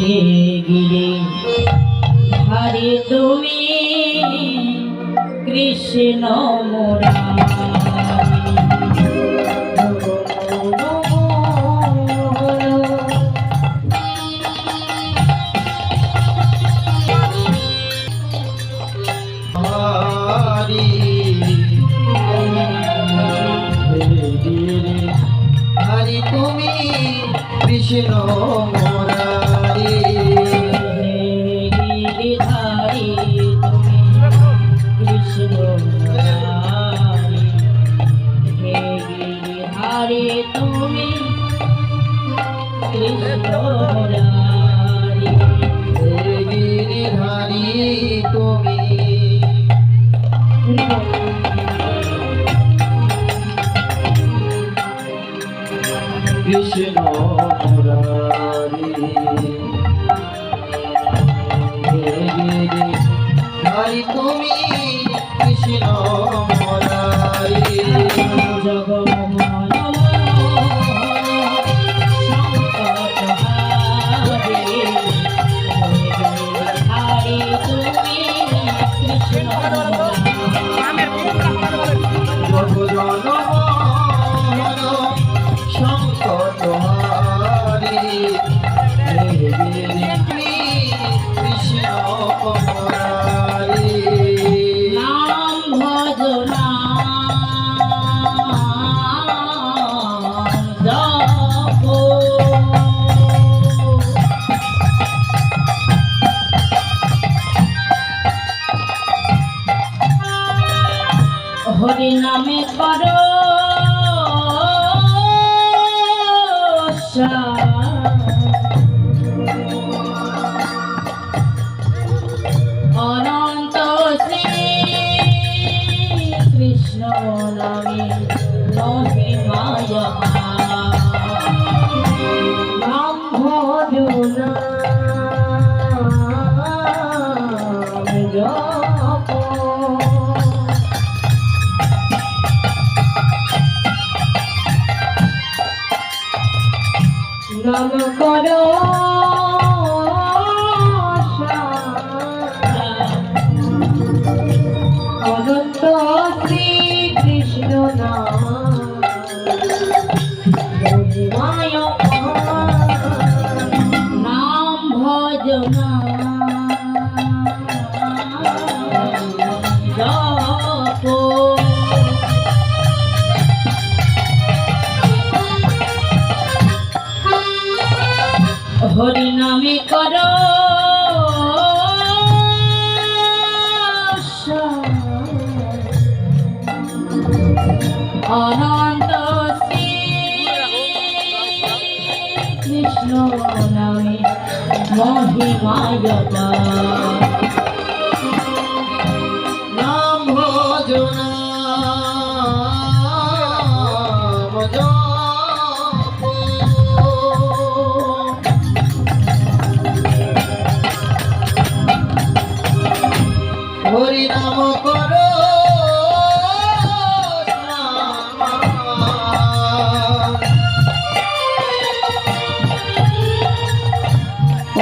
হে গিরি হরি তুমি কৃষ্ণ হরি তুমি কৃষ্ণ মুরারি গিরিধারী তুমি কৃষ্ণ মুরারি হে গিরিধারী তুমি কৃষ্ণ মুরারি গিরিধারী তুমি কৃষ্ণ মুরারি হরি তুমি কৃষ্ণ মুরারি জগমোহন শঙ্করহারি গিরিধারী তুমি কৃষ্ণ শঙ্করহারি কৃষ্ণ মুরারি নাম ভজনা জপো হরি নামে করো অনন্ত শ্রী কৃষ্ণ নামে মহিমায় নাম ভজনা জপো নাম করো অনন্ত শ্রী কৃষ্ণ নাম ভজনা জপো হরি নামে করো অনন্ত শ্রী কৃষ্ণ নামে মহিমায় নাম ভজনা হরি নাম করো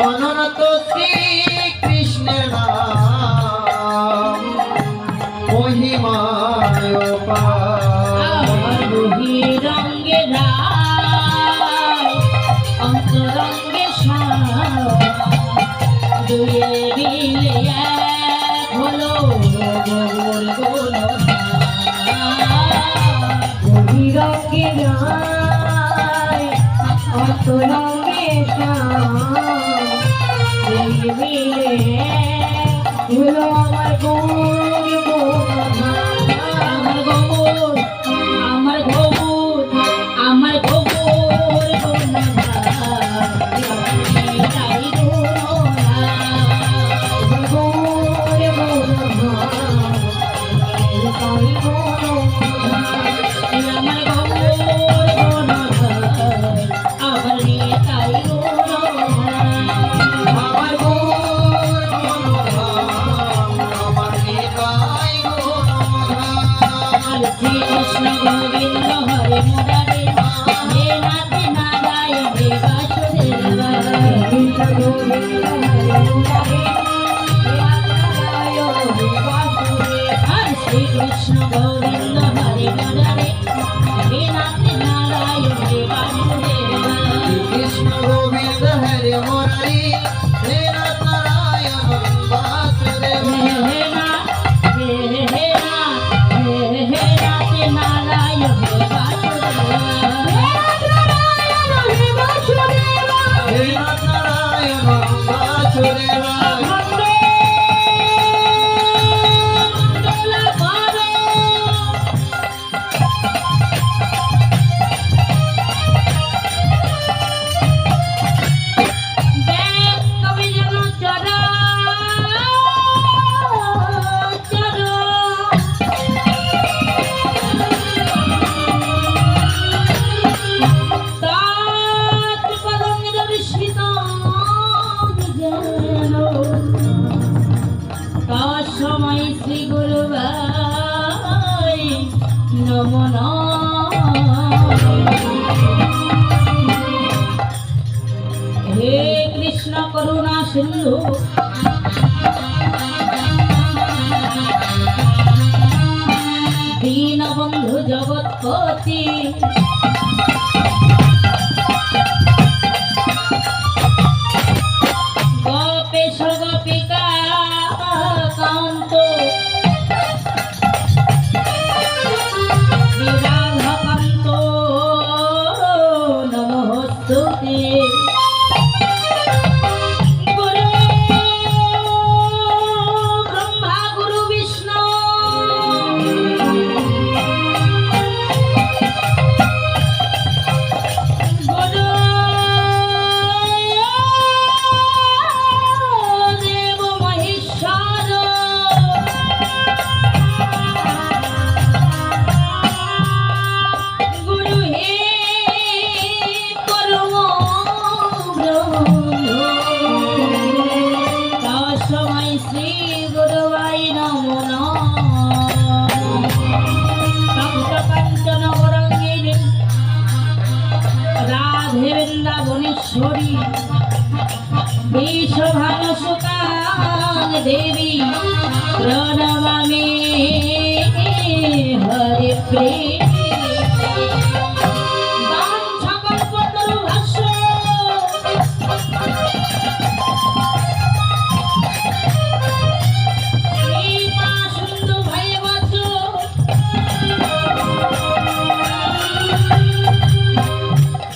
অনন্ত শ্রী কৃষ্ণের নাম মহিমায় রঙ্গে রায় অন্তরঙ্গে দুয়ে মিলে হলো গোল গোল রঙ্গে রায় অন্তরঙ্গে মিলে হলো আমার গোল গোল আমার গোল আমার গোল আমার গোল কৃষ্ণ গোবিন্দ হরে মুরারে হে নাথ নারায়ণ হে বাসুদেব কৃষ্ণ গোবিন্দ হরে মুরারি হে নাথ নারায়ণ বাসুদেব হে নাথ হে নাথ হে নাথ নারায়ণ হে বাসুদেব হে নাথ নারায়ণ বাসুদেব সময় শ্রী গুরু ভাই নমন হে কৃষ্ণ করুণা সিন্ধু দীনবন্ধু জগৎপতি গোপেশ গোপিকা কান্ত বিরাধকান্ত নমস্তুতে গুরু ব্রহ্মা গুরু বিষ্ণু গুরু দেব মহেশ্বর গুরু হে পরম ব্রহ্ম তস্मै শ্রী গুরুবাই নমো নমঃ কাঞ্চন গৌরাঙ্গী রাধে বৃন্দাবনেশ্বরী বিশ্বভানুসুতাং দেবী প্রণমামি হরে প্রেম বাঞ্ছাকল্পতরুভ্যশ্চ কৃপাসিন্ধুভ্যেব চ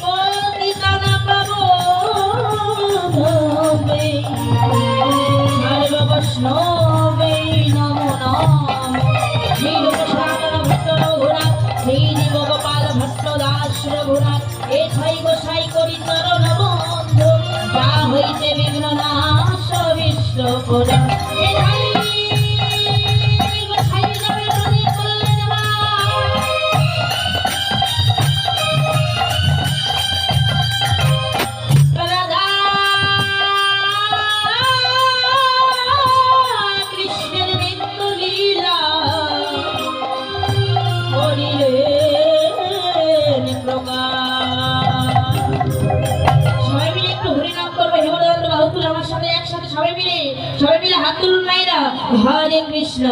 পতিতানাং সর্ববৈষ্ণবে নমো নমঃ শ্রী রূপসাগর ভট্ট রঘুনাথ শ্রী জীবগোপাল ভট্ট দাস রঘুনাথ এছাই গোসাই করি চরণ বন্ধু যা হইতে বিঘ্ন নাশ বিশ্ব পুরা এছাই গোসাই যাবে প্রদীপ করলেন মা রাধা কৃষ্ণের নিত্য লীলা করিলেন প্রকাশ সবাই মিলে একটু হরিনাম করবো হেমদন্ড বাহুতুল আমার সাথে একসাথে সবাই মিলে হাত তুলুন মায়েরা হরে কৃষ্ণ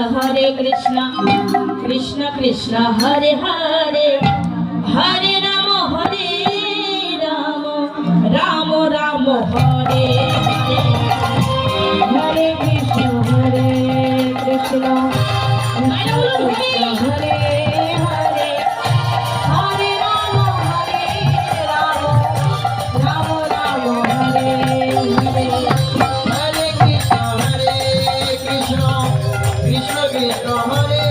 কৃষ্ণ কৃষ্ণ হরে হরে হরে রাম রাম রাম হরে হরে হরে কৃষ্ণ হরে কৃষ্ণ হরে হরে হরে রাম রাম রাম হরে হরে হরে কৃষ্ণ কৃষ্ণ কৃষ্ণ হরে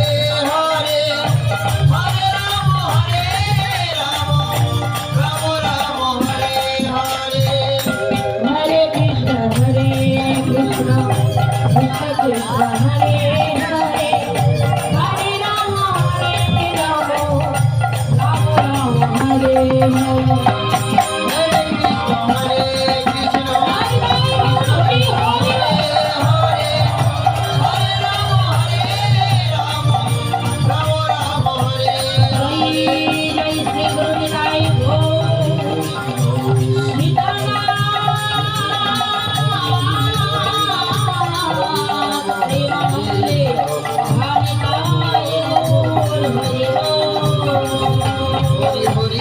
হরে হরে রাম রাম রাম হরে হরে হরে কৃষ্ণ কৃষ্ণ কৃষ্ণ হরে হরে হরে রাম রাম রাম হরে হরে হরে কৃষ্ণ হরে হরে শিব হরি হরি